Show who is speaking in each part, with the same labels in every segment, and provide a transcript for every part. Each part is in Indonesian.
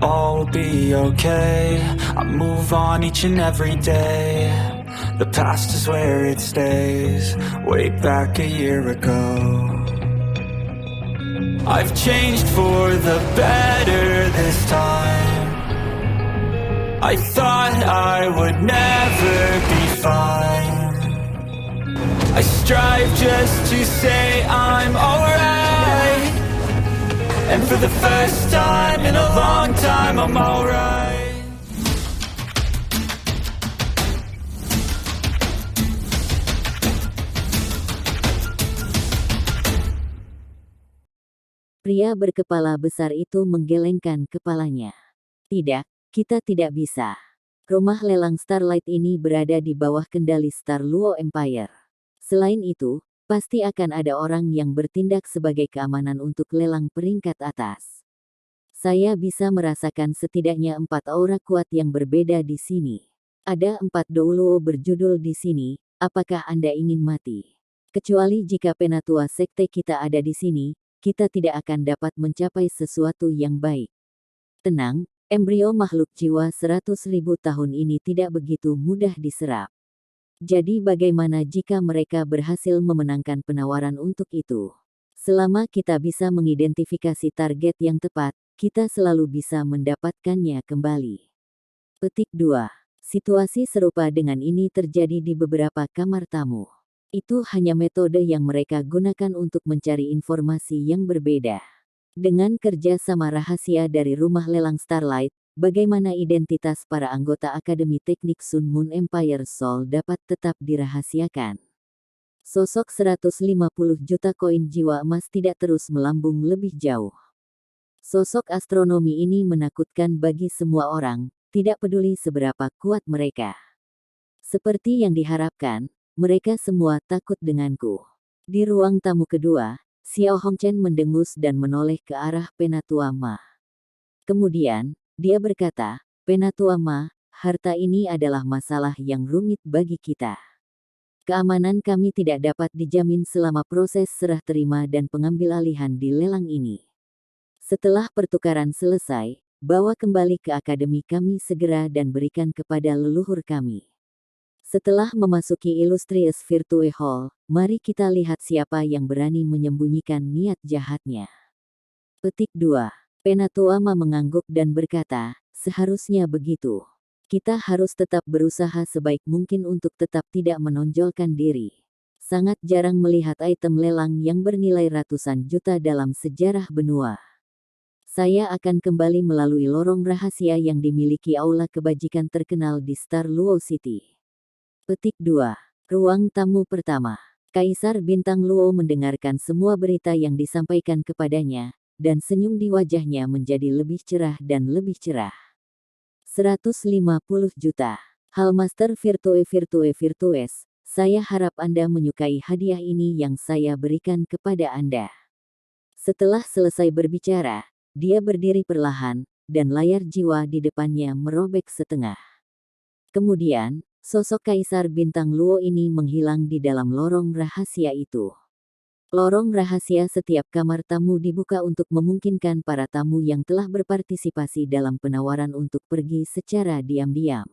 Speaker 1: all will be okay. I move on each and every day. The past is where it stays. Way back a year ago, I've changed for the better this time. I thought I would never be fine. I strive just to say I'm alright, and for the first time in a long time I'm alright.
Speaker 2: Pria berkepala besar itu menggelengkan kepalanya. Tidak, kita tidak bisa. Rumah lelang Starlight ini berada di bawah kendali Star Luo Empire. Selain itu, pasti akan ada orang yang bertindak sebagai keamanan untuk lelang peringkat atas. Saya bisa merasakan setidaknya 4 aura kuat yang berbeda di sini. Ada 4 Douluo berjudul di sini, apakah Anda ingin mati? Kecuali jika penatua sekte kita ada di sini, kita tidak akan dapat mencapai sesuatu yang baik. Tenang, embrio makhluk jiwa 100.000 tahun ini tidak begitu mudah diserap. Jadi bagaimana jika mereka berhasil memenangkan penawaran untuk itu? Selama kita bisa mengidentifikasi target yang tepat, kita selalu bisa mendapatkannya kembali. Petik 2. Situasi serupa dengan ini terjadi di beberapa kamar tamu. Itu hanya metode yang mereka gunakan untuk mencari informasi yang berbeda. Dengan kerja sama rahasia dari rumah lelang Starlight, bagaimana identitas para anggota Akademi Teknik Sun Moon Empire Soul dapat tetap dirahasiakan? Sosok 150 juta koin jiwa emas tidak terus melambung lebih jauh. Sosok astronomi ini menakutkan bagi semua orang, tidak peduli seberapa kuat mereka. Seperti yang diharapkan, mereka semua takut denganku. Di ruang tamu kedua, Xiao Hongchen mendengus dan menoleh ke arah Penatua Ma. Kemudian, dia berkata, Penatua Ma, harta ini adalah masalah yang rumit bagi kita. Keamanan kami tidak dapat dijamin selama proses serah terima dan pengambil alihan di lelang ini. Setelah pertukaran selesai, bawa kembali ke akademi kami segera dan berikan kepada leluhur kami. Setelah memasuki Illustrious Virtue Hall, mari kita lihat siapa yang berani menyembunyikan niat jahatnya. Petik 2. Penatua Ma mengangguk dan berkata, seharusnya begitu. Kita harus tetap berusaha sebaik mungkin untuk tetap tidak menonjolkan diri. Sangat jarang melihat item lelang yang bernilai ratusan juta dalam sejarah benua. Saya akan kembali melalui lorong rahasia yang dimiliki aula kebajikan terkenal di Star Luo City. Petik 2. Ruang tamu pertama. Kaisar Bintang Luo mendengarkan semua berita yang disampaikan kepadanya, dan senyum di wajahnya menjadi lebih cerah dan lebih cerah. 150 juta. Hallmaster Virtue Virtues, saya harap Anda menyukai hadiah ini yang saya berikan kepada Anda. Setelah selesai berbicara, dia berdiri perlahan, dan layar jiwa di depannya merobek setengah. Kemudian, sosok Kaisar Bintang Luo ini menghilang di dalam lorong rahasia itu. Lorong rahasia setiap kamar tamu dibuka untuk memungkinkan para tamu yang telah berpartisipasi dalam penawaran untuk pergi secara diam-diam.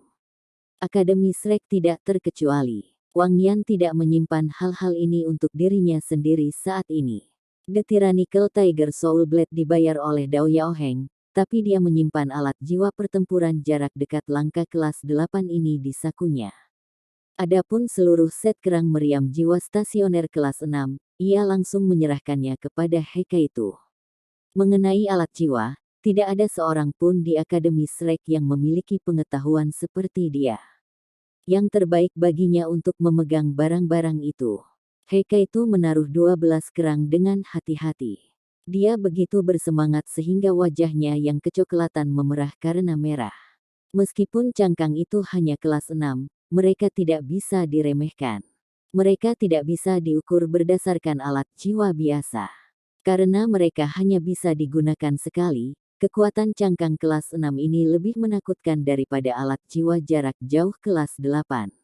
Speaker 2: Akademi Shrek tidak terkecuali. Wang Yan tidak menyimpan hal-hal ini untuk dirinya sendiri saat ini. The Tyrannical Tiger Soul Blade dibayar oleh Dao Yaoheng, tapi dia menyimpan alat jiwa pertempuran jarak dekat langka kelas 8 ini di sakunya. Adapun seluruh set kerang meriam jiwa stasioner kelas 6, ia langsung menyerahkannya kepada Hekaitu. Mengenai alat jiwa, tidak ada seorang pun di Akademi Shrek yang memiliki pengetahuan seperti dia. Yang terbaik baginya untuk memegang barang-barang itu. Hekaitu menaruh 12 kerang dengan hati-hati. Dia begitu bersemangat sehingga wajahnya yang kecoklatan memerah karena merah. Meskipun cangkang itu hanya kelas 6, mereka tidak bisa diremehkan. Mereka tidak bisa diukur berdasarkan alat jiwa biasa. Karena mereka hanya bisa digunakan sekali, kekuatan cangkang kelas 6 ini lebih menakutkan daripada alat jiwa jarak jauh kelas 8.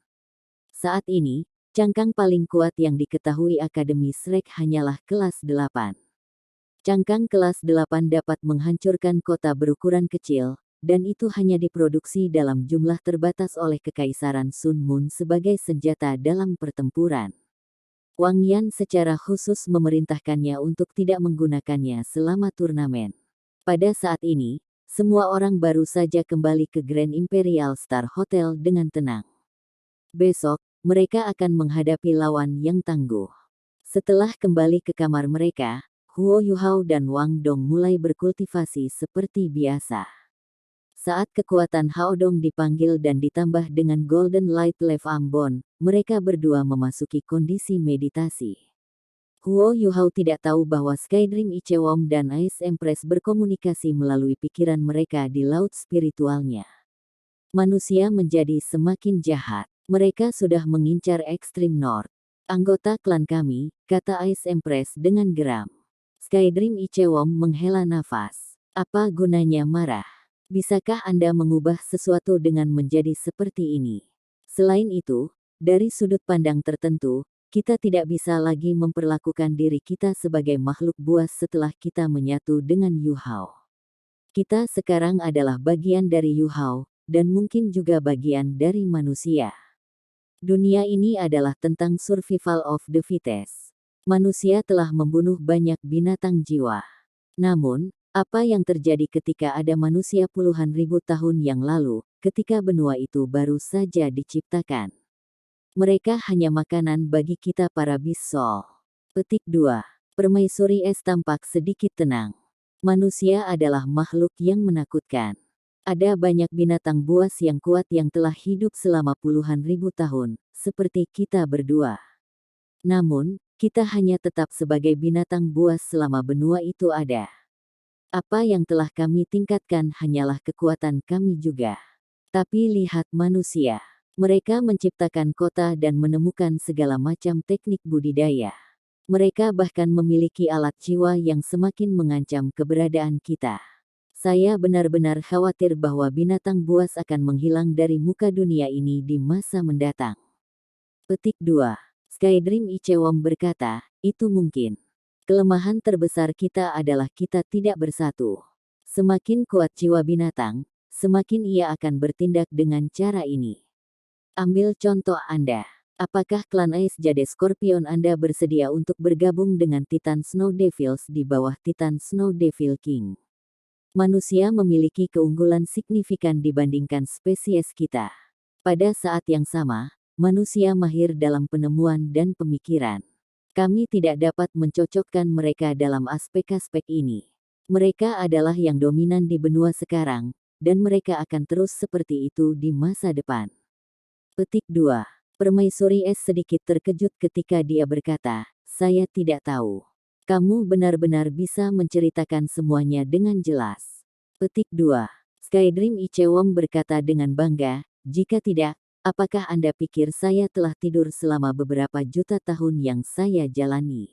Speaker 2: Saat ini, cangkang paling kuat yang diketahui Akademi Shrek hanyalah kelas 8. Cangkang kelas 8 dapat menghancurkan kota berukuran kecil, dan itu hanya diproduksi dalam jumlah terbatas oleh Kekaisaran Sun Moon sebagai senjata dalam pertempuran. Wang Yan secara khusus memerintahkannya untuk tidak menggunakannya selama turnamen. Pada saat ini, semua orang baru saja kembali ke Grand Imperial Star Hotel dengan tenang. Besok, mereka akan menghadapi lawan yang tangguh. Setelah kembali ke kamar mereka, Huo Yuhao dan Wang Dong mulai berkultivasi seperti biasa. Saat kekuatan Hao Dong dipanggil dan ditambah dengan Golden Light Love Ambon, mereka berdua memasuki kondisi meditasi. Huo Yuhao tidak tahu bahwa Skydream Ichewom dan Ice Empress berkomunikasi melalui pikiran mereka di laut spiritualnya. Manusia menjadi semakin jahat. Mereka sudah mengincar Extreme North. Anggota klan kami, kata Ice Empress dengan geram. Skydream Ichewom menghela nafas. Apa gunanya marah? Bisakah Anda mengubah sesuatu dengan menjadi seperti ini? Selain itu, dari sudut pandang tertentu, kita tidak bisa lagi memperlakukan diri kita sebagai makhluk buas setelah kita menyatu dengan Yu Hao. Kita sekarang adalah bagian dari Yu Hao, dan mungkin juga bagian dari manusia. Dunia ini adalah tentang survival of the fittest. Manusia telah membunuh banyak binatang jiwa. Namun, apa yang terjadi ketika ada manusia puluhan ribu tahun yang lalu, ketika benua itu baru saja diciptakan? Mereka hanya makanan bagi kita para beast soul. Petik 2. Permaisuri Es tampak sedikit tenang. Manusia adalah makhluk yang menakutkan. Ada banyak binatang buas yang kuat yang telah hidup selama puluhan ribu tahun, seperti kita berdua. Namun, kita hanya tetap sebagai binatang buas selama benua itu ada. Apa yang telah kami tingkatkan hanyalah kekuatan kami juga. Tapi lihat manusia. Mereka menciptakan kota dan menemukan segala macam teknik budidaya. Mereka bahkan memiliki alat jiwa yang semakin mengancam keberadaan kita. Saya benar-benar khawatir bahwa binatang buas akan menghilang dari muka dunia ini di masa mendatang. Petik 2. Skydream Ichewom berkata, itu mungkin. Kelemahan terbesar kita adalah kita tidak bersatu. Semakin kuat jiwa binatang, semakin ia akan bertindak dengan cara ini. Ambil contoh Anda. Apakah klan Ice Jade Scorpion Anda bersedia untuk bergabung dengan Titan Snow Devils di bawah Titan Snow Devil King? Manusia memiliki keunggulan signifikan dibandingkan spesies kita. Pada saat yang sama, manusia mahir dalam penemuan dan pemikiran. Kami tidak dapat mencocokkan mereka dalam aspek-aspek ini. Mereka adalah yang dominan di benua sekarang, dan mereka akan terus seperti itu di masa depan. Petik 2. Permaisuri Es sedikit terkejut ketika dia berkata, saya tidak tahu. Kamu benar-benar bisa menceritakan semuanya dengan jelas. Petik 2. Skydream Ichewom berkata dengan bangga, jika tidak, apakah Anda pikir saya telah tidur selama beberapa juta tahun yang saya jalani?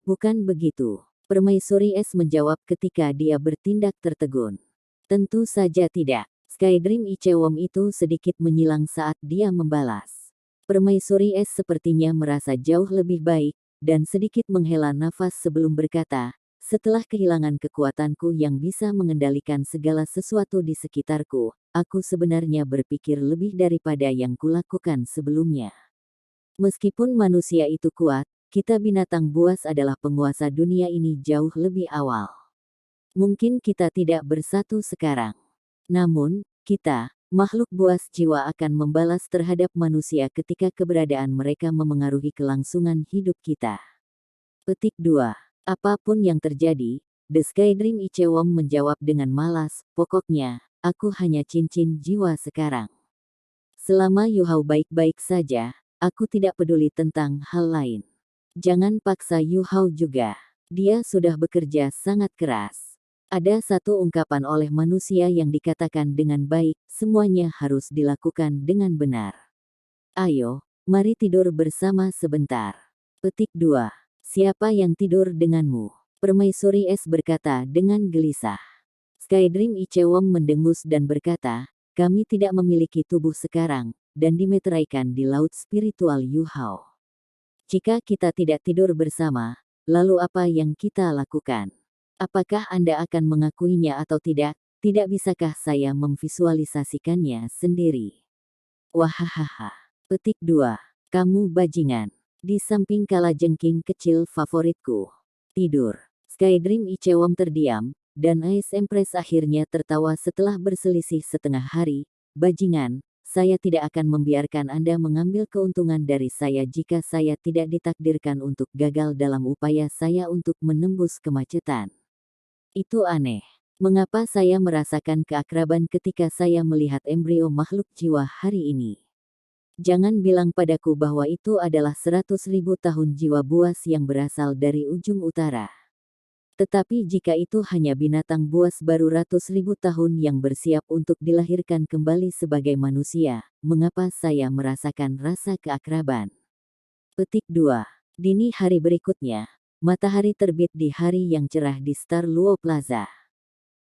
Speaker 2: Bukan begitu. Permaisuri Es menjawab ketika dia bertindak tertegun. Tentu saja tidak. Skydream Ichewom itu sedikit menyilang saat dia membalas. Permaisuri Es sepertinya merasa jauh lebih baik, dan sedikit menghela nafas sebelum berkata, setelah kehilangan kekuatanku yang bisa mengendalikan segala sesuatu di sekitarku, aku sebenarnya berpikir lebih daripada yang kulakukan sebelumnya. Meskipun manusia itu kuat, kita binatang buas adalah penguasa dunia ini jauh lebih awal. Mungkin kita tidak bersatu sekarang. Namun, kita, makhluk buas jiwa akan membalas terhadap manusia ketika keberadaan mereka memengaruhi kelangsungan hidup kita. Petik 2. Apapun yang terjadi, The Skydream Ichewom menjawab dengan malas, pokoknya, aku hanya cincin jiwa sekarang. Selama Yu Hao baik-baik saja, aku tidak peduli tentang hal lain. Jangan paksa Yu Hao juga. Dia sudah bekerja sangat keras. Ada satu ungkapan oleh manusia yang dikatakan dengan baik, semuanya harus dilakukan dengan benar. Ayo, mari tidur bersama sebentar. Petik 2. Siapa yang tidur denganmu? Permaisuri Es berkata dengan gelisah. Skydream Ichewom mendengus dan berkata, kami tidak memiliki tubuh sekarang, dan dimeteraikan di laut spiritual Yu Hao. Jika kita tidak tidur bersama, lalu apa yang kita lakukan? Apakah Anda akan mengakuinya atau tidak? Tidak bisakah saya memvisualisasikannya sendiri? Wahahaha. Petik 2. Kamu bajingan. Di samping kalajengking kecil favoritku. Tidur. Skydream Icewon terdiam, dan Ice Empress akhirnya tertawa setelah berselisih setengah hari. Bajingan, saya tidak akan membiarkan Anda mengambil keuntungan dari saya jika saya tidak ditakdirkan untuk gagal dalam upaya saya untuk menembus kemacetan. Itu aneh. Mengapa saya merasakan keakraban ketika saya melihat embrio makhluk jiwa hari ini? Jangan bilang padaku bahwa itu adalah 100.000 tahun jiwa buas yang berasal dari ujung utara. Tetapi jika itu hanya binatang buas baru ratus ribu tahun yang bersiap untuk dilahirkan kembali sebagai manusia, mengapa saya merasakan rasa keakraban? Petik 2. Dini hari berikutnya, matahari terbit di hari yang cerah di Star Luo Plaza.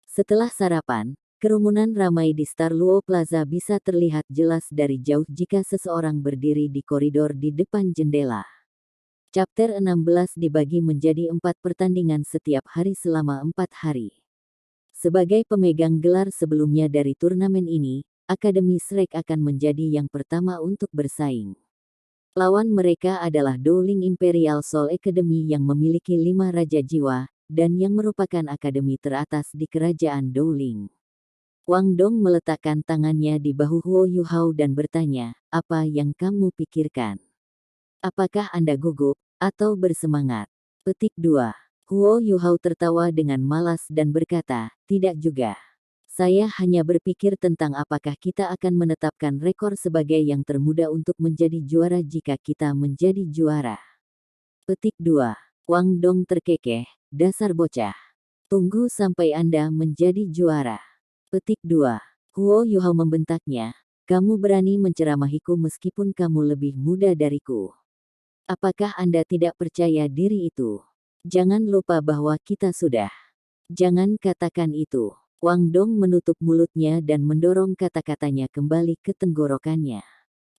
Speaker 2: Setelah sarapan, kerumunan ramai di Star Luo Plaza bisa terlihat jelas dari jauh jika seseorang berdiri di koridor di depan jendela. Chapter 16 dibagi menjadi 4 pertandingan setiap hari selama 4 hari. Sebagai pemegang gelar sebelumnya dari turnamen ini, Akademi Shrek akan menjadi yang pertama untuk bersaing. Lawan mereka adalah Dowling Imperial Soul Academy yang memiliki 5 Raja Jiwa, dan yang merupakan akademi teratas di kerajaan Dowling. Wang Dong meletakkan tangannya di bahu Huo Yuhao dan bertanya, apa yang kamu pikirkan? Apakah Anda gugup, atau bersemangat? Petik 2. Huo Yuhao tertawa dengan malas dan berkata, tidak juga. Saya hanya berpikir tentang apakah kita akan menetapkan rekor sebagai yang termuda untuk menjadi juara jika kita menjadi juara. Petik 2. Wang Dong terkekeh, dasar bocah. Tunggu sampai Anda menjadi juara. Petik 2. Huo Yuhao membentaknya, kamu berani menceramahiku meskipun kamu lebih muda dariku. Apakah Anda tidak percaya diri itu? Jangan lupa bahwa kita sudah. Jangan katakan itu. Wang Dong menutup mulutnya dan mendorong kata-katanya kembali ke tenggorokannya.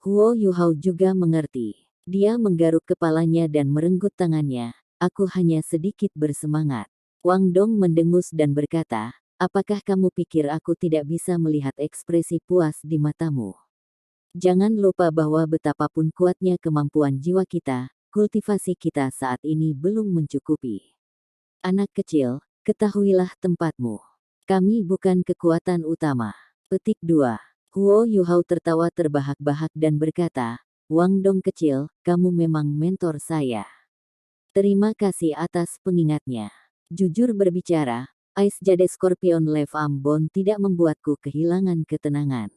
Speaker 2: Huo Yuhao juga mengerti. Dia menggaruk kepalanya dan merenggut tangannya. Aku hanya sedikit bersemangat. Wang Dong mendengus dan berkata, apakah kamu pikir aku tidak bisa melihat ekspresi puas di matamu? Jangan lupa bahwa betapapun kuatnya kemampuan jiwa kita, kultivasi kita saat ini belum mencukupi. Anak kecil, ketahuilah tempatmu. Kami bukan kekuatan utama. Petik 2. Huo Yuhao tertawa terbahak-bahak dan berkata, Wang Dong kecil, kamu memang mentor saya. Terima kasih atas pengingatnya. Jujur berbicara, Ice Jade Scorpion Love Ambon tidak membuatku kehilangan ketenangan.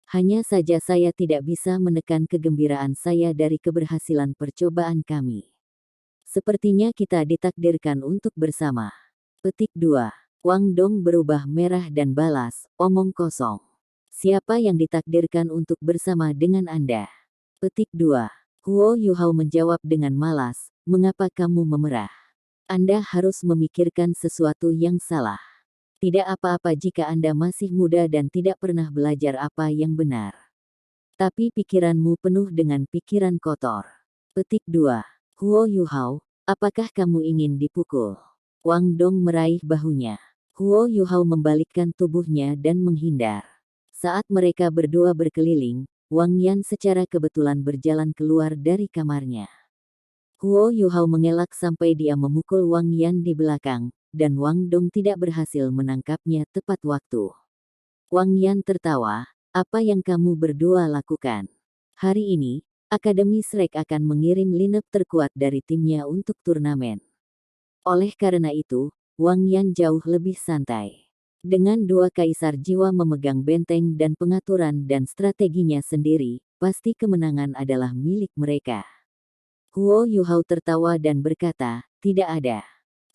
Speaker 2: Hanya saja saya tidak bisa menekan kegembiraan saya dari keberhasilan percobaan kami. Sepertinya kita ditakdirkan untuk bersama. Petik 2. Wang Dong berubah merah dan balas, omong kosong. Siapa yang ditakdirkan untuk bersama dengan Anda? Petik 2. Huo Yuhao menjawab dengan malas, mengapa kamu memerah? Anda harus memikirkan sesuatu yang salah. Tidak apa-apa jika Anda masih muda dan tidak pernah belajar apa yang benar. Tapi pikiranmu penuh dengan pikiran kotor. Petik 2. Huo Yuhao, apakah kamu ingin dipukul? Wang Dong meraih bahunya. Huo Yuhao membalikkan tubuhnya dan menghindar. Saat mereka berdua berkeliling, Wang Yan secara kebetulan berjalan keluar dari kamarnya. Huo Yuhao mengelak sampai dia memukul Wang Yan di belakang, dan Wang Dong tidak berhasil menangkapnya tepat waktu. Wang Yan tertawa, apa yang kamu berdua lakukan? Hari ini, Akademi Shrek akan mengirim lineup terkuat dari timnya untuk turnamen. Oleh karena itu, Wang Yan jauh lebih santai. Dengan 2 kaisar jiwa memegang benteng dan pengaturan dan strateginya sendiri, pasti kemenangan adalah milik mereka. Huo Yuhao tertawa dan berkata, tidak ada.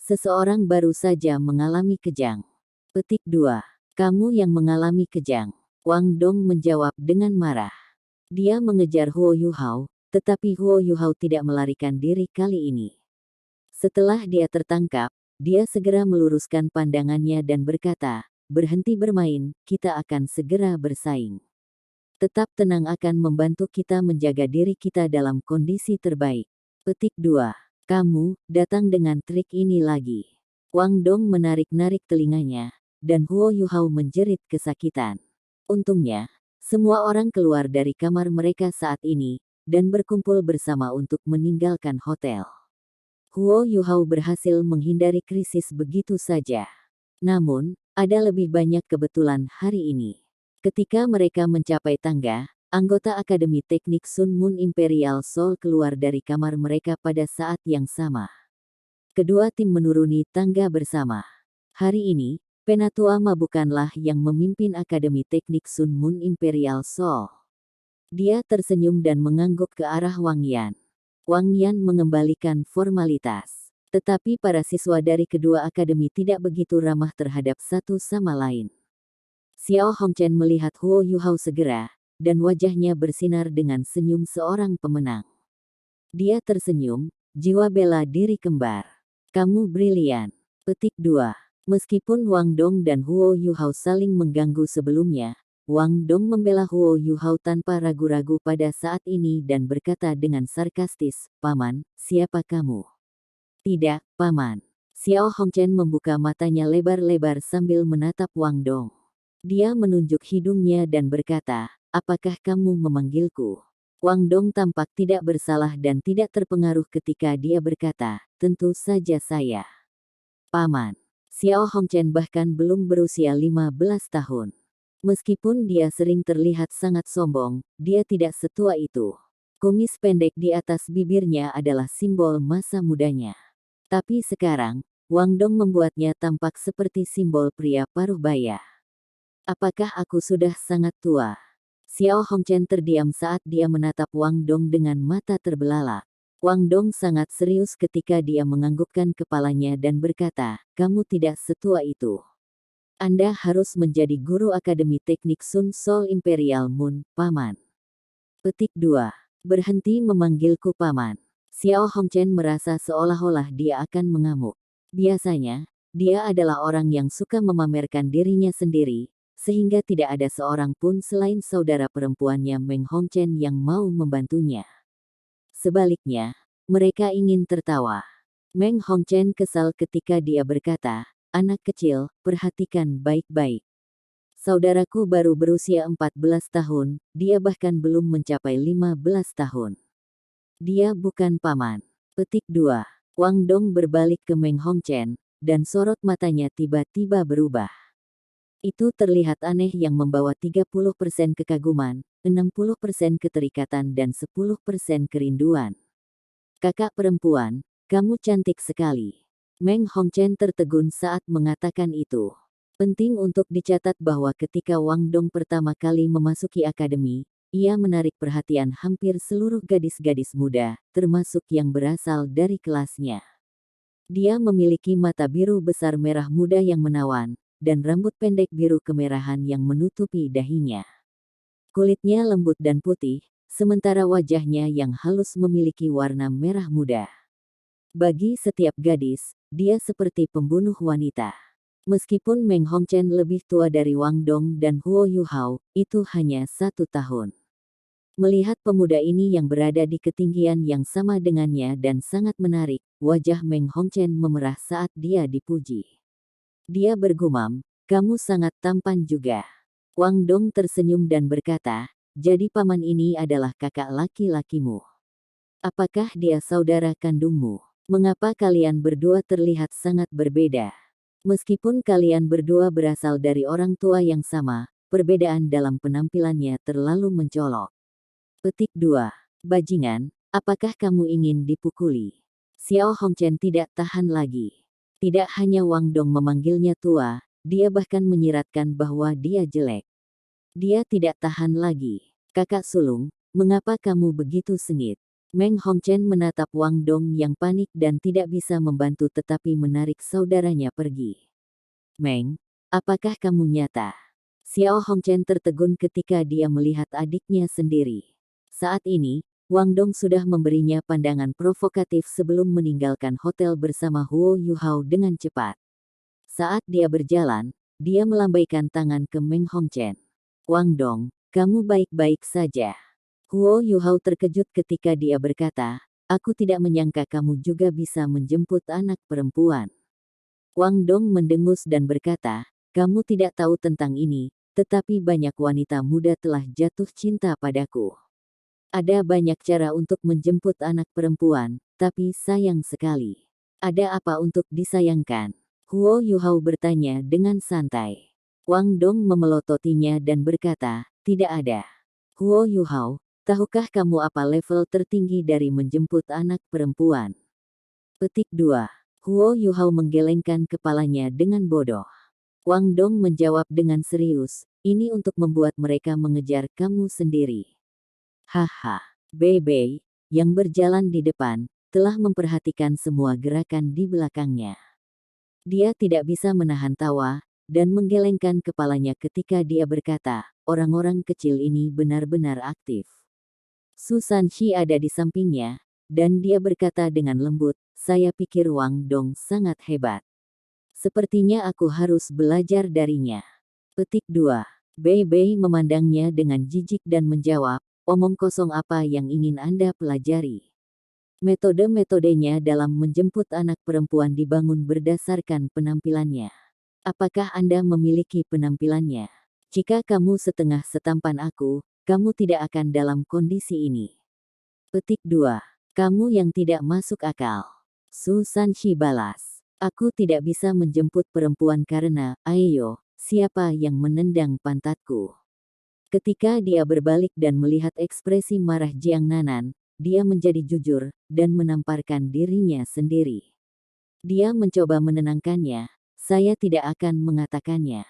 Speaker 2: Seseorang baru saja mengalami kejang. Petik 2. Kamu yang mengalami kejang. Wang Dong menjawab dengan marah. Dia mengejar Huo Yuhao, tetapi Huo Yuhao tidak melarikan diri kali ini. Setelah dia tertangkap, dia segera meluruskan pandangannya dan berkata, berhenti bermain, kita akan segera bersaing. Tetap tenang akan membantu kita menjaga diri kita dalam kondisi terbaik. Petik 2. Kamu datang dengan trik ini lagi. Wang Dong menarik-narik telinganya, dan Huo Yuhao menjerit kesakitan. Untungnya, semua orang keluar dari kamar mereka saat ini, dan berkumpul bersama untuk meninggalkan hotel. Huo Yuhao berhasil menghindari krisis begitu saja. Namun, ada lebih banyak kebetulan hari ini. Ketika mereka mencapai tangga, anggota Akademi Teknik Sun Moon Imperial Soul keluar dari kamar mereka pada saat yang sama. Kedua tim menuruni tangga bersama. Hari ini, Penatua Ma bukanlah yang memimpin Akademi Teknik Sun Moon Imperial Soul. Dia tersenyum dan mengangguk ke arah Wang Yan. Wang Yan mengembalikan formalitas. Tetapi para siswa dari kedua akademi tidak begitu ramah terhadap satu sama lain. Xiao Hongchen melihat Huo Yuhao segera, dan wajahnya bersinar dengan senyum seorang pemenang. Dia tersenyum, jiwa bela diri kembar. Kamu brilian. Petik 2. Meskipun Wang Dong dan Huo Yuhao saling mengganggu sebelumnya, Wang Dong membela Huo Yuhao tanpa ragu-ragu pada saat ini dan berkata dengan sarkastis, "Paman, siapa kamu?" "Tidak, Paman." Xiao Hongchen membuka matanya lebar-lebar sambil menatap Wang Dong. Dia menunjuk hidungnya dan berkata, "Apakah kamu memanggilku?" Wang Dong tampak tidak bersalah dan tidak terpengaruh ketika dia berkata, "Tentu saja saya." "Paman." Xiao Hongchen bahkan belum berusia 15 tahun. Meskipun dia sering terlihat sangat sombong, dia tidak setua itu. Kumis pendek di atas bibirnya adalah simbol masa mudanya. Tapi sekarang, Wang Dong membuatnya tampak seperti simbol pria paruh baya. "Apakah aku sudah sangat tua?" Xiao Hongchen terdiam saat dia menatap Wang Dong dengan mata terbelalak. Wang Dong sangat serius ketika dia menganggukkan kepalanya dan berkata, "Kamu tidak setua itu. Anda harus menjadi guru Akademi Teknik Sun Soul Imperial Moon, Paman." Petik 2. Berhenti memanggilku Paman. Xiao Hongchen merasa seolah-olah dia akan mengamuk. Biasanya, dia adalah orang yang suka memamerkan dirinya sendiri, sehingga tidak ada seorang pun selain saudara perempuannya Meng Hongchen yang mau membantunya. Sebaliknya, mereka ingin tertawa. Meng Hongchen kesal ketika dia berkata, "Anak kecil, perhatikan baik-baik. Saudaraku baru berusia 14 tahun, dia bahkan belum mencapai 15 tahun. Dia bukan paman." Petik 2. Wang Dong berbalik ke Meng Hongchen, dan sorot matanya tiba-tiba berubah. Itu terlihat aneh yang membawa 30% kekaguman, 60% keterikatan dan 10% kerinduan. "Kakak perempuan, kamu cantik sekali." Meng Hongchen tertegun saat mengatakan itu. Penting untuk dicatat bahwa ketika Wang Dong pertama kali memasuki akademi, ia menarik perhatian hampir seluruh gadis-gadis muda, termasuk yang berasal dari kelasnya. Dia memiliki mata biru besar merah muda yang menawan, dan rambut pendek biru kemerahan yang menutupi dahinya. Kulitnya lembut dan putih, sementara wajahnya yang halus memiliki warna merah muda. Bagi setiap gadis, dia seperti pembunuh wanita. Meskipun Meng Hongchen lebih tua dari Wang Dong dan Huo Yuhao, itu hanya 1 tahun. Melihat pemuda ini yang berada di ketinggian yang sama dengannya dan sangat menarik, wajah Meng Hongchen memerah saat dia dipuji. Dia bergumam, "Kamu sangat tampan juga." Wang Dong tersenyum dan berkata, "Jadi paman ini adalah kakak laki-lakimu. Apakah dia saudara kandungmu? Mengapa kalian berdua terlihat sangat berbeda?" Meskipun kalian berdua berasal dari orang tua yang sama, perbedaan dalam penampilannya terlalu mencolok. Petik 2. Bajingan, apakah kamu ingin dipukuli? Xiao Hongchen tidak tahan lagi. Tidak hanya Wang Dong memanggilnya tua, dia bahkan menyiratkan bahwa dia jelek. Dia tidak tahan lagi. "Kakak sulung, mengapa kamu begitu sengit?" Meng Hongchen menatap Wang Dong yang panik dan tidak bisa membantu tetapi menarik saudaranya pergi. "Meng, apakah kamu nyata?" Xiao Hongchen tertegun ketika dia melihat adiknya sendiri. Saat ini, Wang Dong sudah memberinya pandangan provokatif sebelum meninggalkan hotel bersama Huo Yuhao dengan cepat. Saat dia berjalan, dia melambaikan tangan ke Meng Hongchen. "Wang Dong, kamu baik-baik saja." Huo Yuhao terkejut ketika dia berkata, "Aku tidak menyangka kamu juga bisa menjemput anak perempuan." Wang Dong mendengus dan berkata, kamu tidak tahu tentang ini, tetapi banyak wanita muda telah jatuh cinta padaku. Ada banyak cara untuk menjemput anak perempuan, tapi sayang sekali. Ada apa untuk disayangkan? Huo Yuhao bertanya dengan santai. Wang Dong memelototinya dan berkata, tidak ada. Huo Yuhao, tahukah kamu apa level tertinggi dari menjemput anak perempuan? Petik 2. Huo Yuhao menggelengkan kepalanya dengan bodoh. Wang Dong menjawab dengan serius, ini untuk membuat mereka mengejar kamu sendiri. Haha, Bei, yang berjalan di depan, telah memperhatikan semua gerakan di belakangnya. Dia tidak bisa menahan tawa, dan menggelengkan kepalanya ketika dia berkata, orang-orang kecil ini benar-benar aktif. Su Sanxi ada di sampingnya, dan dia berkata dengan lembut, saya pikir Wang Dong sangat hebat. Sepertinya aku harus belajar darinya. Petik 2. Bei memandangnya dengan jijik dan menjawab, omong kosong apa yang ingin Anda pelajari? Metode-metodenya dalam menjemput anak perempuan dibangun berdasarkan penampilannya. Apakah Anda memiliki penampilannya? Jika kamu setengah setampan aku, kamu tidak akan dalam kondisi ini. Petik 2. Kamu yang tidak masuk akal. Su Sanxi balas. Aku tidak bisa menjemput perempuan karena, ayo, siapa yang menendang pantatku? Ketika dia berbalik dan melihat ekspresi marah Jiang Nanan, dia menjadi jujur, dan menamparkan dirinya sendiri. Dia mencoba menenangkannya, saya tidak akan mengatakannya.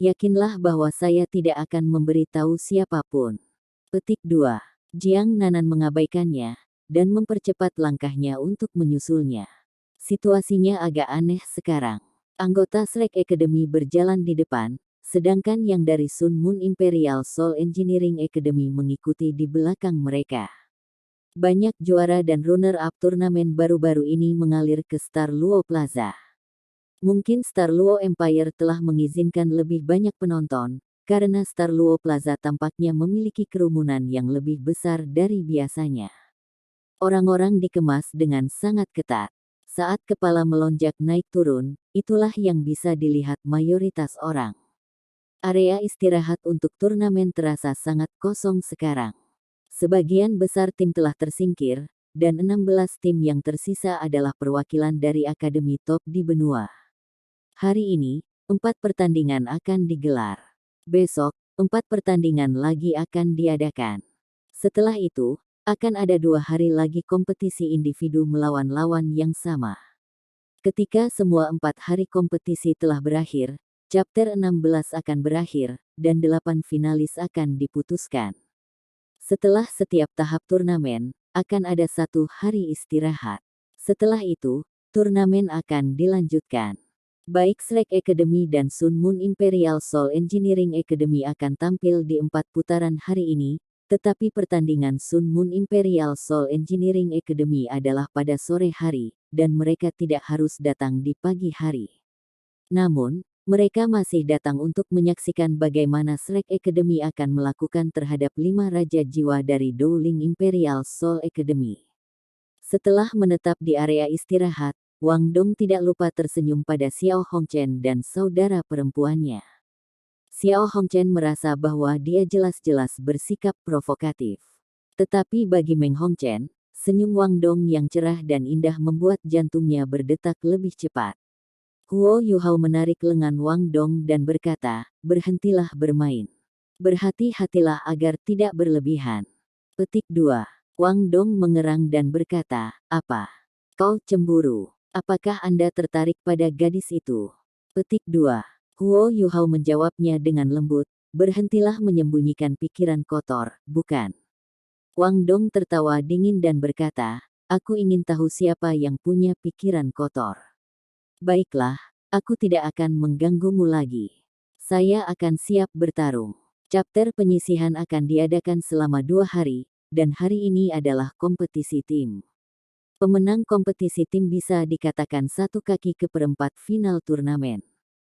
Speaker 2: Yakinlah bahwa saya tidak akan memberitahu siapapun. Petik 2. Jiang Nanan mengabaikannya, dan mempercepat langkahnya untuk menyusulnya. Situasinya agak aneh sekarang. Anggota Shrek Academy berjalan di depan, sedangkan yang dari Sun Moon Imperial Soul Engineering Academy mengikuti di belakang mereka. Banyak juara dan runner-up turnamen baru-baru ini mengalir ke Star Luo Plaza. Mungkin Star Luo Empire telah mengizinkan lebih banyak penonton, karena Star Luo Plaza tampaknya memiliki kerumunan yang lebih besar dari biasanya. Orang-orang dikemas dengan sangat ketat. Saat kepala melonjak naik turun, itulah yang bisa dilihat mayoritas orang. Area istirahat untuk turnamen terasa sangat kosong sekarang. Sebagian besar tim telah tersingkir, dan 16 tim yang tersisa adalah perwakilan dari akademi top di benua. Hari ini, 4 pertandingan akan digelar. Besok, 4 pertandingan lagi akan diadakan. Setelah itu, akan ada 2 hari lagi kompetisi individu melawan lawan yang sama. Ketika semua 4 hari kompetisi telah berakhir, chapter 16 akan berakhir, dan 8 finalis akan diputuskan. Setelah setiap tahap turnamen, akan ada 1 hari istirahat. Setelah itu, turnamen akan dilanjutkan. Baik Shrek Academy dan Sun Moon Imperial Soul Engineering Academy akan tampil di 4 putaran hari ini, tetapi pertandingan Sun Moon Imperial Soul Engineering Academy adalah pada sore hari, dan mereka tidak harus datang di pagi hari. Namun, mereka masih datang untuk menyaksikan bagaimana Shrek Academy akan melakukan terhadap 5 Raja Jiwa dari Dowling Imperial Soul Academy. Setelah menetap di area istirahat, Wang Dong tidak lupa tersenyum pada Xiao Hongchen dan saudara perempuannya. Xiao Hongchen merasa bahwa dia jelas-jelas bersikap provokatif. Tetapi bagi Meng Hongchen, senyum Wang Dong yang cerah dan indah membuat jantungnya berdetak lebih cepat. Huo Yuhao menarik lengan Wang Dong dan berkata, berhentilah bermain. Berhati-hatilah agar tidak berlebihan. Petik 2. Wang Dong mengerang dan berkata, apa? Kau cemburu? Apakah Anda tertarik pada gadis itu? Petik 2. Huo Yuhao menjawabnya dengan lembut, berhentilah menyembunyikan pikiran kotor, bukan? Wang Dong tertawa dingin dan berkata, aku ingin tahu siapa yang punya pikiran kotor. Baiklah, aku tidak akan mengganggumu lagi. Saya akan siap bertarung. Chapter penyisihan akan diadakan selama 2 hari, dan hari ini adalah kompetisi tim. Pemenang kompetisi tim bisa dikatakan 1 kaki ke perempat final turnamen.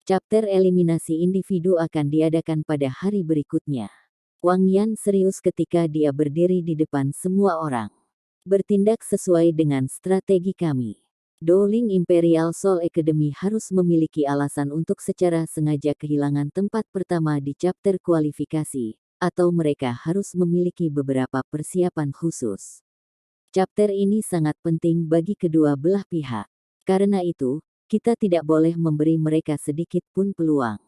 Speaker 2: Chapter eliminasi individu akan diadakan pada hari berikutnya. Wang Yan serius ketika dia berdiri di depan semua orang. Bertindak sesuai dengan strategi kami. Dowling Imperial Soul Academy harus memiliki alasan untuk secara sengaja kehilangan tempat pertama di chapter kualifikasi, atau mereka harus memiliki beberapa persiapan khusus. Chapter ini sangat penting bagi kedua belah pihak. Karena itu, kita tidak boleh memberi mereka sedikit pun peluang.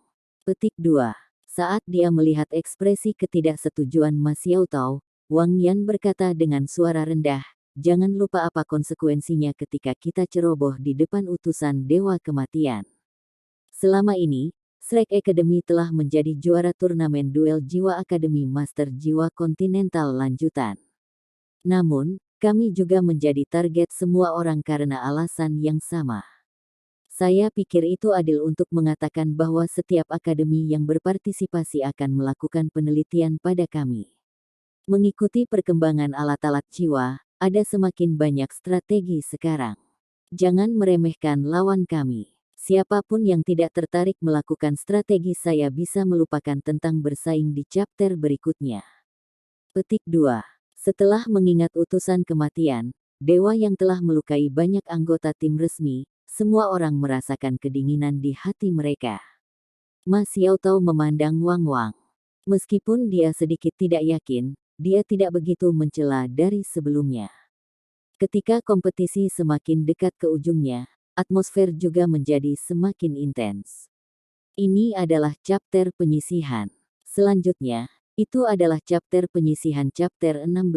Speaker 2: Petik 2. Saat dia melihat ekspresi ketidaksetujuan Ma Xiaotao, Wang Yan berkata dengan suara rendah, "Jangan lupa apa konsekuensinya ketika kita ceroboh di depan utusan Dewa Kematian." Selama ini, Shrek Academy telah menjadi juara turnamen duel jiwa Akademi Master Jiwa Kontinental lanjutan. Namun, kami juga menjadi target semua orang karena alasan yang sama. Saya pikir itu adil untuk mengatakan bahwa setiap akademi yang berpartisipasi akan melakukan penelitian pada kami. Mengikuti perkembangan alat-alat jiwa, ada semakin banyak strategi sekarang. Jangan meremehkan lawan kami. Siapapun yang tidak tertarik melakukan strategi saya bisa melupakan tentang bersaing di chapter berikutnya. Petik 2. Setelah mengingat utusan kematian, dewa yang telah melukai banyak anggota tim resmi, semua orang merasakan kedinginan di hati mereka. Ma Xiaotao memandang Wang Wang. Meskipun dia sedikit tidak yakin, dia tidak begitu mencela dari sebelumnya. Ketika kompetisi semakin dekat ke ujungnya, atmosfer juga menjadi semakin intens. Ini adalah chapter penyisihan. Selanjutnya, itu adalah chapter penyisihan chapter 16.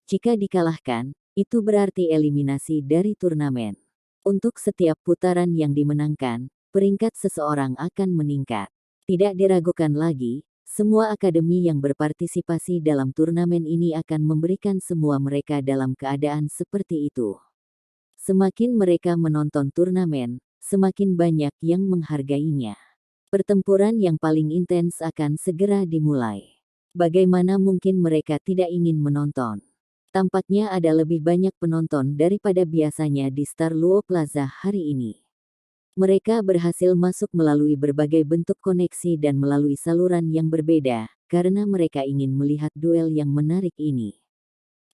Speaker 2: Jika dikalahkan, itu berarti eliminasi dari turnamen. Untuk setiap putaran yang dimenangkan, peringkat seseorang akan meningkat. Tidak diragukan lagi, semua akademi yang berpartisipasi dalam turnamen ini akan memberikan semua mereka dalam keadaan seperti itu. Semakin mereka menonton turnamen, semakin banyak yang menghargainya. Pertempuran yang paling intens akan segera dimulai. Bagaimana mungkin mereka tidak ingin menonton? Tampaknya ada lebih banyak penonton daripada biasanya di Star Luo Plaza hari ini. Mereka berhasil masuk melalui berbagai bentuk koneksi dan melalui saluran yang berbeda, karena mereka ingin melihat duel yang menarik ini.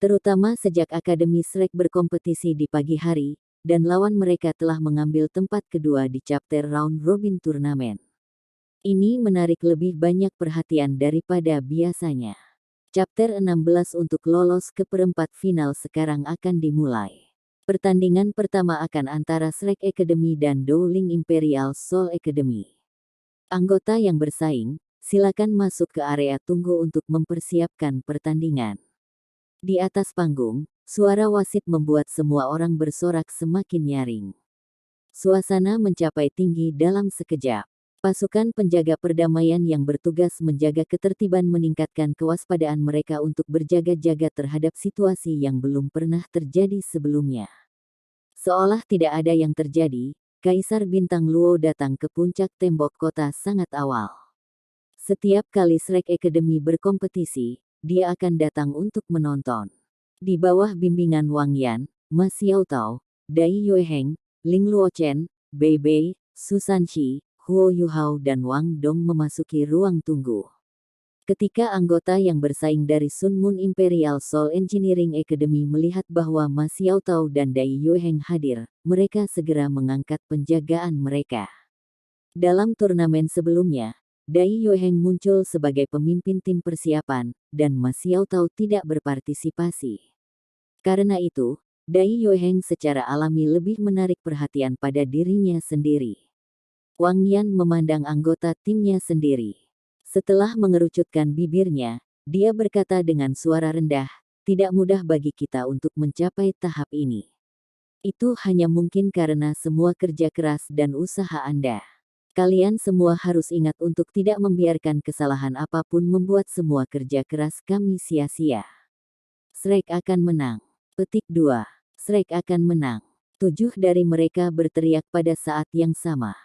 Speaker 2: Terutama sejak Akademi Shrek berkompetisi di pagi hari, dan lawan mereka telah mengambil tempat kedua di chapter round robin turnamen. Ini menarik lebih banyak perhatian daripada biasanya. Chapter 16 untuk lolos ke perempat final sekarang akan dimulai. Pertandingan pertama akan antara Shrek Academy dan Dowling Imperial Soul Academy. Anggota yang bersaing, silakan masuk ke area tunggu untuk mempersiapkan pertandingan. Di atas panggung, suara wasit membuat semua orang bersorak semakin nyaring. Suasana mencapai tinggi dalam sekejap. Pasukan penjaga perdamaian yang bertugas menjaga ketertiban meningkatkan kewaspadaan mereka untuk berjaga-jaga terhadap situasi yang belum pernah terjadi sebelumnya. Seolah tidak ada yang terjadi, Kaisar Bintang Luo datang ke puncak tembok kota sangat awal. Setiap kali Shrek Academy berkompetisi, dia akan datang untuk menonton. Di bawah bimbingan Wang Yan, Ma Xiaotao, Dai Yueheng, Ling Luochen, Bei Bei, Su Sanqi, Huo Yuhao dan Wang Dong memasuki ruang tunggu. Ketika anggota yang bersaing dari Sun Moon Imperial Soul Engineering Academy melihat bahwa Ma Xiaotao dan Dai Yueheng hadir, mereka segera mengangkat penjagaan mereka. Dalam turnamen sebelumnya, Dai Yueheng muncul sebagai pemimpin tim persiapan, dan Ma Xiaotao tidak berpartisipasi. Karena itu, Dai Yueheng secara alami lebih menarik perhatian pada dirinya sendiri. Wang Yan memandang anggota timnya sendiri. Setelah mengerucutkan bibirnya, dia berkata dengan suara rendah, "Tidak mudah bagi kita untuk mencapai tahap ini. Itu hanya mungkin karena semua kerja keras dan usaha Anda. Kalian semua harus ingat untuk tidak membiarkan kesalahan apapun membuat semua kerja keras kami sia-sia. Shrek akan menang." Petik 2. Shrek akan menang. 7 dari mereka berteriak pada saat yang sama.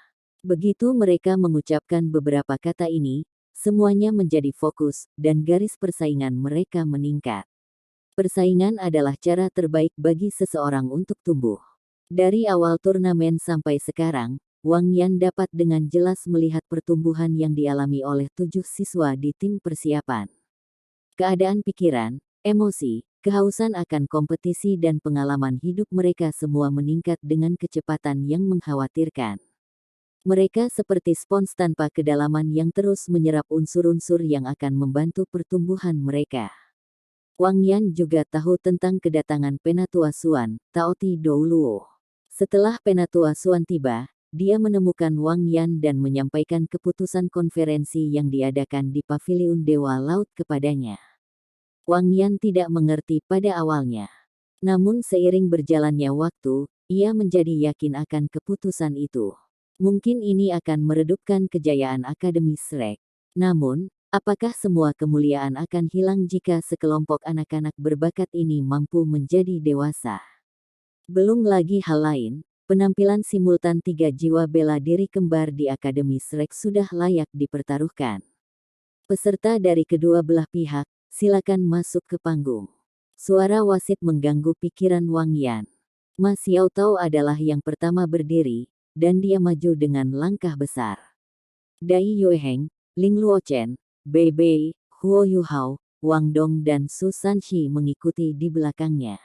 Speaker 2: Begitu mereka mengucapkan beberapa kata ini, semuanya menjadi fokus, dan garis persaingan mereka meningkat. Persaingan adalah cara terbaik bagi seseorang untuk tumbuh. Dari awal turnamen sampai sekarang, Wang Yan dapat dengan jelas melihat pertumbuhan yang dialami oleh 7 siswa di tim persiapan. Keadaan pikiran, emosi, Kehausan akan kompetisi dan pengalaman hidup mereka semua meningkat dengan kecepatan yang mengkhawatirkan. Mereka seperti spons tanpa kedalaman yang terus menyerap unsur-unsur yang akan membantu pertumbuhan mereka. Wang Yan juga tahu tentang kedatangan Penatua Xuan, Taoti Douluo. Setelah Penatua Xuan tiba, dia menemukan Wang Yan dan menyampaikan keputusan konferensi yang diadakan di Paviliun Dewa Laut kepadanya. Wang Yan tidak mengerti pada awalnya. Namun seiring berjalannya waktu, ia menjadi yakin akan keputusan itu. Mungkin ini akan meredupkan kejayaan Akademi Shrek. Namun, apakah semua kemuliaan akan hilang jika sekelompok anak-anak berbakat ini mampu menjadi dewasa? Belum lagi hal lain, penampilan simultan 3 jiwa bela diri kembar di Akademi Shrek sudah layak dipertaruhkan. Peserta dari kedua belah pihak, silakan masuk ke panggung. Suara wasit mengganggu pikiran Wang Yan. Ma Xiaotao adalah yang pertama berdiri, dan dia maju dengan langkah besar. Dai Yueheng, Ling Luochen, Bei Bei, Huo Yuhao, Wang Dong dan Su Sanxi mengikuti di belakangnya.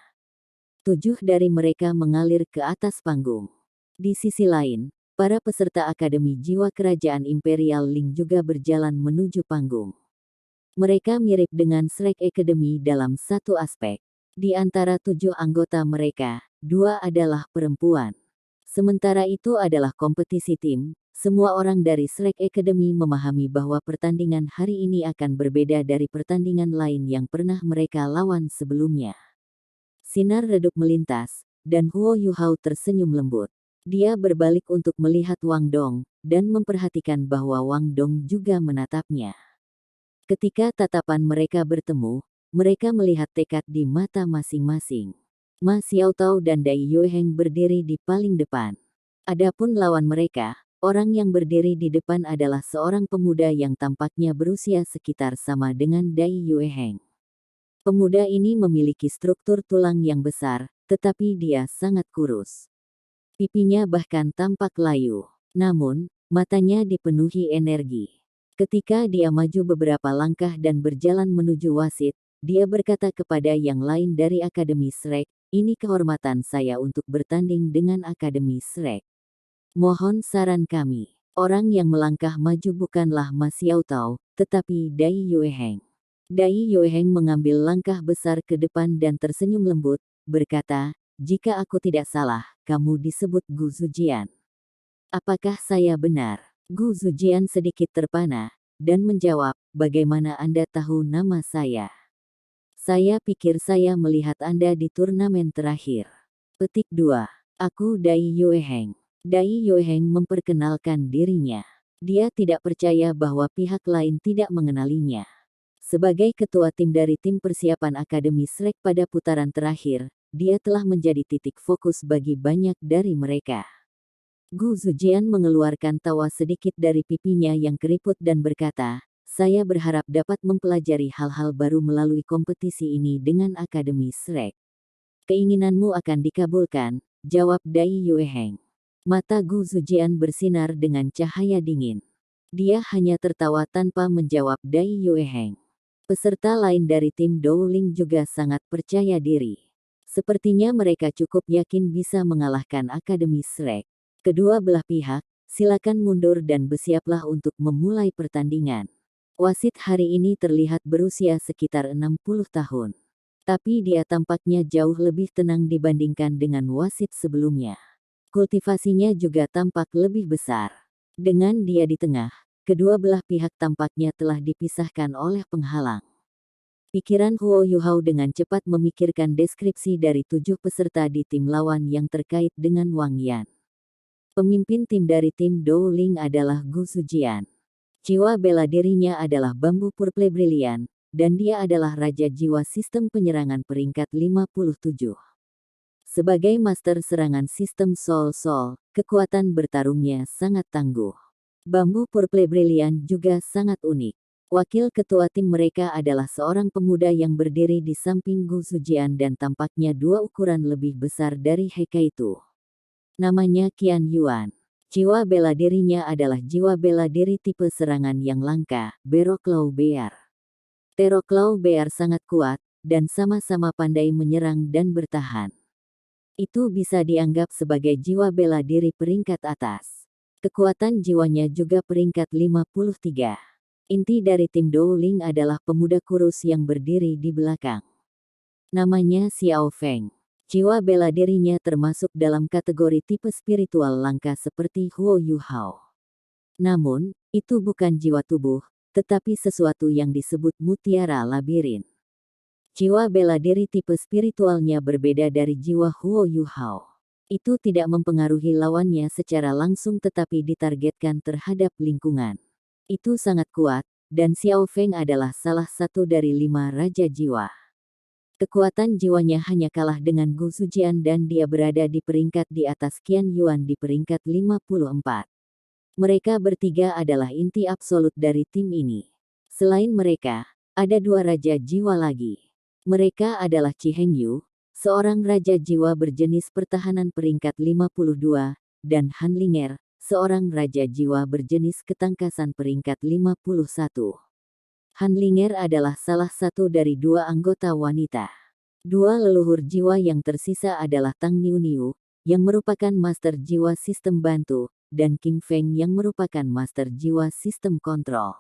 Speaker 2: 7 dari mereka mengalir ke atas panggung. Di sisi lain, para peserta Akademi Jiwa Kerajaan Imperial Ling juga berjalan menuju panggung. Mereka mirip dengan Shrek Academy dalam satu aspek. Di antara 7 anggota mereka, 2 adalah perempuan. Sementara itu adalah kompetisi tim, semua orang dari Shrek Academy memahami bahwa pertandingan hari ini akan berbeda dari pertandingan lain yang pernah mereka lawan sebelumnya. Sinar redup melintas, dan Huo Yuhao tersenyum lembut. Dia berbalik untuk melihat Wang Dong, dan memperhatikan bahwa Wang Dong juga menatapnya. Ketika tatapan mereka bertemu, mereka melihat tekad di mata masing-masing. Ma Xiaotao dan Dai Yueheng berdiri di paling depan. Adapun lawan mereka, orang yang berdiri di depan adalah seorang pemuda yang tampaknya berusia sekitar sama dengan Dai Yueheng. Pemuda ini memiliki struktur tulang yang besar, tetapi dia sangat kurus. Pipinya bahkan tampak layu. Namun, matanya dipenuhi energi. Ketika dia maju beberapa langkah dan berjalan menuju wasit, dia berkata kepada yang lain dari Akademi Shrek, "Ini kehormatan saya untuk bertanding dengan Akademi Shrek. Mohon saran kami." Orang yang melangkah maju bukanlah Ma Xiaotao, tetapi Dai Yueheng. Dai Yueheng mengambil langkah besar ke depan dan tersenyum lembut, berkata, "Jika aku tidak salah, kamu disebut Gu Zujian. Apakah saya benar?" Gu Zujian sedikit terpana, dan menjawab, "Bagaimana Anda tahu nama saya? Saya pikir saya melihat Anda di turnamen terakhir." Petik 2. Aku Dai Yueheng. Dai Yueheng memperkenalkan dirinya. Dia tidak percaya bahwa pihak lain tidak mengenalinya. Sebagai ketua tim dari tim persiapan Akademi Shrek pada putaran terakhir, dia telah menjadi titik fokus bagi banyak dari mereka. Gu Zujian mengeluarkan tawa sedikit dari pipinya yang keriput dan berkata, "Saya berharap dapat mempelajari hal-hal baru melalui kompetisi ini dengan Akademi Shrek." "Keinginanmu akan dikabulkan," jawab Dai Yueheng. Mata Gu Zujian bersinar dengan cahaya dingin. Dia hanya tertawa tanpa menjawab Dai Yueheng. Peserta lain dari tim Dowling juga sangat percaya diri. Sepertinya mereka cukup yakin bisa mengalahkan Akademi Shrek. Kedua belah pihak, silakan mundur dan bersiaplah untuk memulai pertandingan. Wasit hari ini terlihat berusia sekitar 60 tahun. Tapi dia tampaknya jauh lebih tenang dibandingkan dengan wasit sebelumnya. Kultivasinya juga tampak lebih besar. Dengan dia di tengah, kedua belah pihak tampaknya telah dipisahkan oleh penghalang. Pikiran Huo Yuhao dengan cepat memikirkan deskripsi dari 7 peserta di tim lawan yang terkait dengan Wang Yan. Pemimpin tim dari tim Dowling adalah Gu Zujian. Jiwa bela dirinya adalah bambu purple brilian, dan dia adalah Raja Jiwa Sistem Penyerangan peringkat 57. Sebagai master serangan sistem Soul, kekuatan bertarungnya sangat tangguh. Bambu purple brilian juga sangat unik. Wakil ketua tim mereka adalah seorang pemuda yang berdiri di samping Gu Zujian dan tampaknya 2 ukuran lebih besar dari Hekaitu. Namanya Qian Yuan. Jiwa bela dirinya adalah jiwa bela diri tipe serangan yang langka, Beroclaw Bear. Teroclaw Bear sangat kuat, dan sama-sama pandai menyerang dan bertahan. Itu bisa dianggap sebagai jiwa bela diri peringkat atas. Kekuatan jiwanya juga peringkat 53. Inti dari tim Dowling adalah pemuda kurus yang berdiri di belakang. Namanya Xiao Feng. Jiwa bela dirinya termasuk dalam kategori tipe spiritual langka seperti Huo Yuhao. Namun, itu bukan jiwa tubuh, tetapi sesuatu yang disebut mutiara labirin. Jiwa bela diri tipe spiritualnya berbeda dari jiwa Huo Yuhao. Itu tidak mempengaruhi lawannya secara langsung tetapi ditargetkan terhadap lingkungan. Itu sangat kuat, dan Xiao Feng adalah salah satu dari 5 raja jiwa. Kekuatan jiwanya hanya kalah dengan Gu Zujian dan dia berada di peringkat di atas Qian Yuan di peringkat 54. Mereka bertiga adalah inti absolut dari tim ini. Selain mereka, ada 2 raja jiwa lagi. Mereka adalah Chi Hengyu, seorang raja jiwa berjenis pertahanan peringkat 52, dan Han Linger, seorang raja jiwa berjenis ketangkasan peringkat 51. Han Linger adalah salah satu dari 2 anggota wanita. 2 leluhur jiwa yang tersisa adalah Tang Niu, yang merupakan master jiwa sistem bantu, dan King Feng yang merupakan master jiwa sistem kontrol.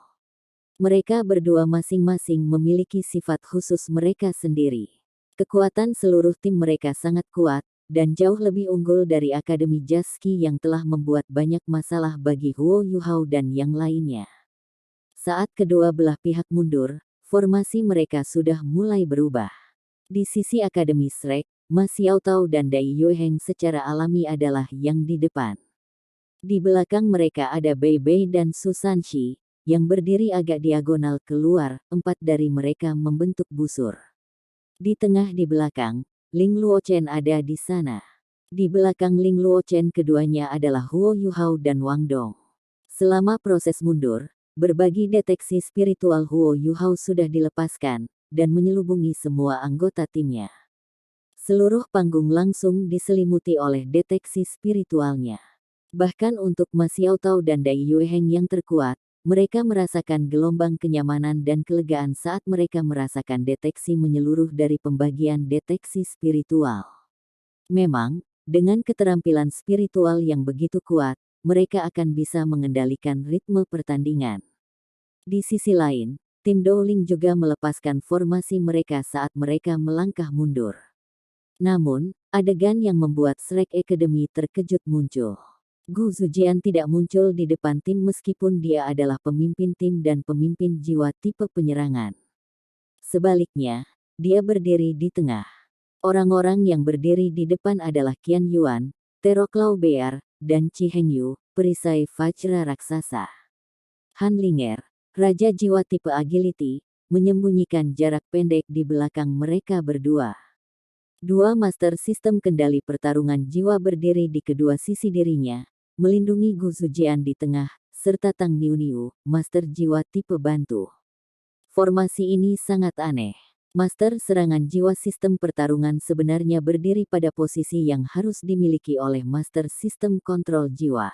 Speaker 2: Mereka berdua masing-masing memiliki sifat khusus mereka sendiri. Kekuatan seluruh tim mereka sangat kuat, dan jauh lebih unggul dari Akademi Jaski yang telah membuat banyak masalah bagi Huo Yuhao dan yang lainnya. Saat kedua belah pihak mundur, formasi mereka sudah mulai berubah. Di sisi Akademi Shrek, Ma Xiaotao dan Dai Yueheng secara alami adalah yang di depan. Di belakang mereka ada Bei Bei dan Su Sanxi, yang berdiri agak diagonal keluar, 4 dari mereka membentuk busur. Di tengah di belakang, Ling Luochen ada di sana. Di belakang Ling Luochen keduanya adalah Huo Yuhao dan Wang Dong. Selama proses mundur, berbagi deteksi spiritual Huo Yuhao sudah dilepaskan, dan menyelubungi semua anggota timnya. Seluruh panggung langsung diselimuti oleh deteksi spiritualnya. Bahkan untuk Ma Xiaotao dan Dai Yueheng yang terkuat, mereka merasakan gelombang kenyamanan dan kelegaan saat mereka merasakan deteksi menyeluruh dari pembagian deteksi spiritual. Memang, dengan keterampilan spiritual yang begitu kuat, mereka akan bisa mengendalikan ritme pertandingan. Di sisi lain, tim Dowling juga melepaskan formasi mereka saat mereka melangkah mundur. Namun, adegan yang membuat Shrek Academy terkejut muncul. Gu Zujian tidak muncul di depan tim meskipun dia adalah pemimpin tim dan pemimpin jiwa tipe penyerangan. Sebaliknya, dia berdiri di tengah. Orang-orang yang berdiri di depan adalah Qian Yuan, Teroklau Bear, dan Chi Hengyu, perisai Vajra raksasa. Han Linger, raja jiwa tipe agility, menyembunyikan jarak pendek di belakang mereka berdua. 2 master sistem kendali pertarungan jiwa berdiri di kedua sisi dirinya, melindungi Gu Zujian di tengah, serta Tang Niu, master jiwa tipe bantu. Formasi ini sangat aneh. Master serangan jiwa sistem pertarungan sebenarnya berdiri pada posisi yang harus dimiliki oleh master sistem kontrol jiwa.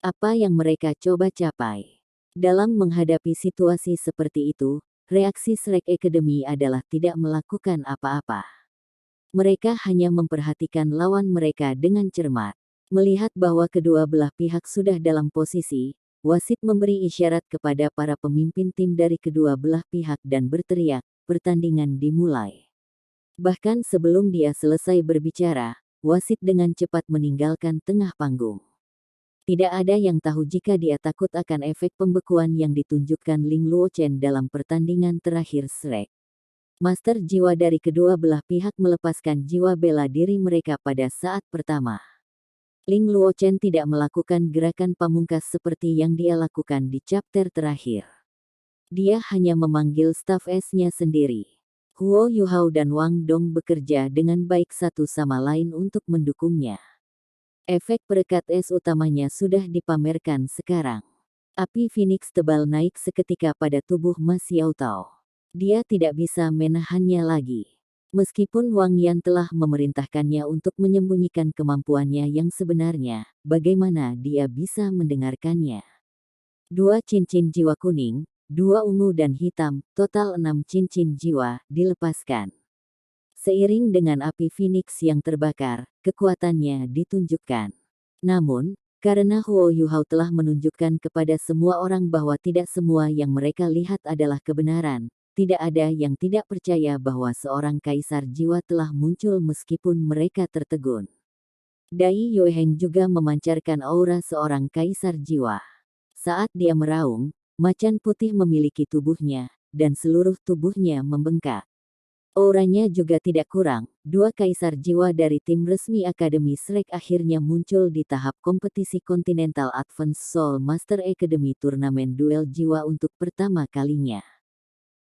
Speaker 2: Apa yang mereka coba capai? Dalam menghadapi situasi seperti itu, reaksi Shrek Academy adalah tidak melakukan apa-apa. Mereka hanya memperhatikan lawan mereka dengan cermat. Melihat bahwa kedua belah pihak sudah dalam posisi, wasit memberi isyarat kepada para pemimpin tim dari kedua belah pihak dan berteriak, pertandingan dimulai. Bahkan sebelum dia selesai berbicara, wasit dengan cepat meninggalkan tengah panggung. Tidak ada yang tahu jika dia takut akan efek pembekuan yang ditunjukkan Ling Luochen dalam pertandingan terakhir Shrek. Master jiwa dari kedua belah pihak melepaskan jiwa bela diri mereka pada saat pertama. Ling Luochen tidak melakukan gerakan pamungkas seperti yang dia lakukan di chapter terakhir. Dia hanya memanggil staf S-nya sendiri. Huo Yuhao dan Wang Dong bekerja dengan baik satu sama lain untuk mendukungnya. Efek perekat es utamanya sudah dipamerkan sekarang. Api Phoenix tebal naik seketika pada tubuh Ma Xiaotao. Dia tidak bisa menahannya lagi. Meskipun Wang Yan telah memerintahkannya untuk menyembunyikan kemampuannya yang sebenarnya, bagaimana dia bisa mendengarkannya? 2 cincin jiwa kuning, 2 ungu dan hitam, total 6 cincin jiwa, dilepaskan. Seiring dengan api Phoenix yang terbakar, kekuatannya ditunjukkan. Namun, karena Huo Yuhao telah menunjukkan kepada semua orang bahwa tidak semua yang mereka lihat adalah kebenaran, tidak ada yang tidak percaya bahwa seorang kaisar jiwa telah muncul meskipun mereka tertegun. Dai Yueheng juga memancarkan aura seorang kaisar jiwa. Saat dia meraung, macan putih memiliki tubuhnya, dan seluruh tubuhnya membengkak. Auranya juga tidak kurang, 2 kaisar jiwa dari tim resmi Akademi Shrek akhirnya muncul di tahap kompetisi Continental Advanced Soul Master Academy turnamen duel jiwa untuk pertama kalinya.